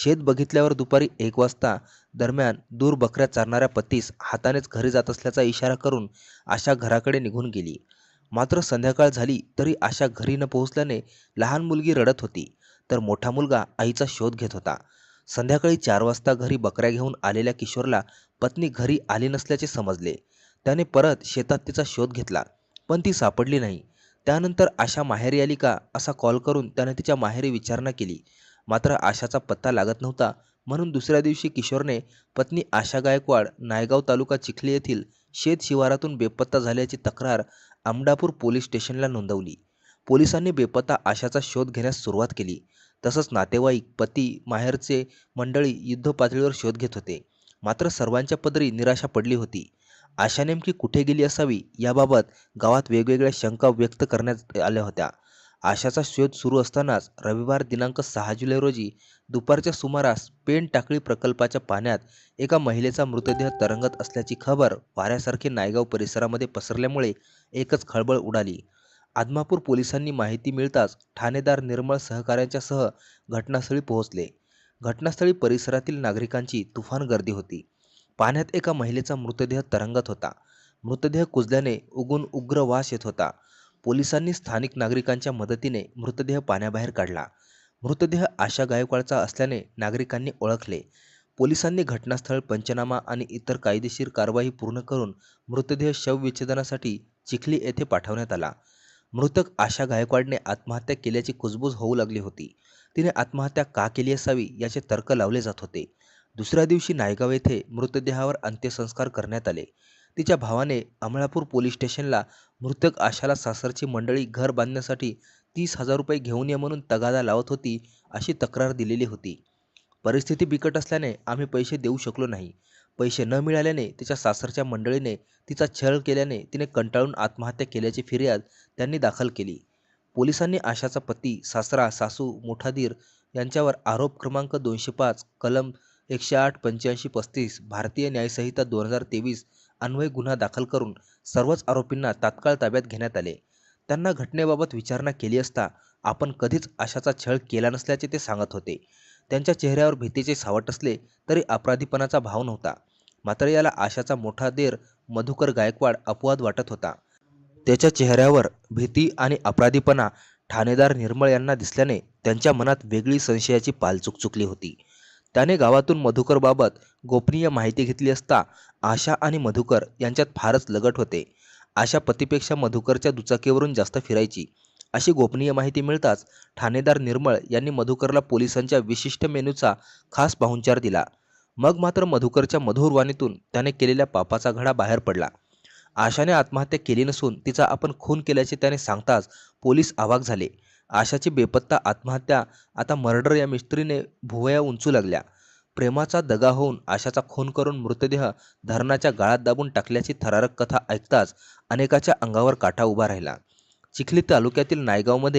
शेत बघितल्यावर दुपारी 1 वाजता दरम्यान दूर बकऱ्या चारणाऱ्या पतीस हातानेच घरी जात असल्याचा इशारा करून आशा घराकडे निघून गेली. मात्र संध्याकाळ झाली तरी आशा घरी न पोहोचल्याने लहान मुलगी रडत होती, तर मोठा मुलगा आईचा शोध घेत होता. संध्याकाळी 4 वाजता घरी बकऱ्या घेऊन आलेल्या किशोरला पत्नी घरी आली नसल्याचे समजले. त्याने परत शेतात तिचा शोध घेतला, पण ती सापडली नाही. त्यानंतर आशा माहेरी आली का असा कॉल करून त्याने तिच्या माहेरी विचारणा केली. मात्र आशाचा पत्ता लागत नव्हता. म्हणून दुसऱ्या दिवशी किशोरने पत्नी आशा गायकवाड नायगाव तालुका चिखली येथील शेत शिवारातून बेपत्ता झाल्याची तक्रार आमडापूर पोलीस स्टेशनला नोंदवली. पोलिसांनी बेपत्ता आशाचा शोध घेण्यास सुरुवात केली. तसंच नातेवाईक, पती, माहेरचे मंडळी युद्धपातळीवर शोध घेत होते. मात्र सर्वांच्या पदरी निराशा पडली होती. आशा नेमकी कुठे गेली असावी याबाबत गावात वेगवेगळ्या शंका व्यक्त करण्यात आल्या होत्या. आशाचा शोध सुरू असतानाच रविवार दिनांक 6 जुलै रोजी दुपारच्या सुमारास पेन टाकळी प्रकल्पाच्या पाण्यात एका महिलेचा मृतदेह तरंगत असल्याची खबर वाऱ्यासारखे नायगाव परिसरामध्ये पसरल्यामुळे एकच खळबळ उडाली. आदमापूर पोलिसांनी माहिती मिळताच ठाणेदार निर्मळ सहकाऱ्यांच्यासह घटनास्थळी पोहोचले. घटनास्थळी परिसरातील नागरिकांची तुफान गर्दी होती. पाण्यात एका महिलेचा मृतदेह तरंगत होता. मृतदेह कुजल्याने उगून उग्र वास येत होता. पोलिसांनी स्थानिक नागरिकांच्या मदतीने मृतदेह पाण्याबाहेर काढला. मृतदेह आशा गायकवाडचा असल्याने नागरिकांनी ओळखले. पोलिसांनी घटनास्थळ पंचनामा आणि इतर कायदेशीर कारवाई पूर्ण करून मृतदेह शवविच्छेदनासाठी चिखली येथे पाठवण्यात आला. मृतक आशा गायकवाडने आत्महत्या केल्याची कुजबूज होऊ लागली होती. तिने आत्महत्या का केली असावी याचे तर्क लावले जात होते. दुसऱ्या दिवशी नायगाव येथे मृतदेहावर अंत्यसंस्कार करण्यात आले. तिच्या भावाने अमळापूर पोलीस स्टेशनला मृतक आशाला सासरची मंडळी घर बांधण्यासाठी 30,000 रुपये घेऊन ये म्हणून तगादा लावत होती अशी तक्रार दिलेली होती. परिस्थिती बिकट असल्याने आम्ही पैसे देऊ शकलो नाही. पैसे न मिळाल्याने तिच्या सासरच्या मंडळीने तिचा छळ केल्याने तिने कंटाळून आत्महत्या केल्याची फिर्याद त्यांनी दाखल केली. पोलिसांनी आशाचा पती, सासरा, सासू, मोठा दीर यांच्यावर आरोप क्रमांक 205 कलम 108, 85, 35 भारतीय न्यायसंहिता 2023 अन्वये गुन्हा दाखल करून सर्वच आरोपींना तात्काळ ताब्यात घेण्यात आले. त्यांना घटनेबाबत विचारणा केली असता आपण कधीच आशाचा छळ केला नसल्याचे ते सांगत होते. त्यांच्या चेहऱ्यावर भीतीचे सावट असले तरी अपराधीपणाचा भाव नव्हता. मात्र याला आशाचा मोठा दीर मधुकर गायकवाड अपवाद वाटत होता. त्याच्या चेहऱ्यावर भीती आणि अपराधीपणा ठाणेदार निर्मळ यांना दिसल्याने त्यांच्या मनात वेगळी संशयाची पाल चुकचुकली होती. त्याने गावातून मधुकरबाबत गोपनीय माहिती घेतली असता आशा आणि मधुकर यांच्यात फारच लगट होते. आशा पतीपेक्षा मधुकरच्या दुचाकीवरून जास्त फिरायची अशी गोपनीय माहिती मिळताच ठाणेदार निर्मळ यांनी मधुकरला पोलिसांच्या विशिष्ट मेनूचा खास पाहुणचार दिला. मग मात्र मधुकरच्या मधुर वाणीतून त्याने केलेल्या पापाचा घडा बाहेर पडला. आशाने आत्महत्या केली नसून तिचा आपण खून केल्याचे त्याने सांगताच पोलीस अवाक झाले. आशाची बेपत्ता आत्महत्या आता मर्डर या मिस्ट्रीने भुवया उंचू लागल्या. प्रेमाचा दगा होऊन आशाचा खून करून मृतदेह धरणाच्या गाळात दाबून टाकल्याची थरारक कथा ऐकताच अनेकाच्या अंगावर काटा उभा राहिला. चिखली तालुक्यातील नायगावमध्ये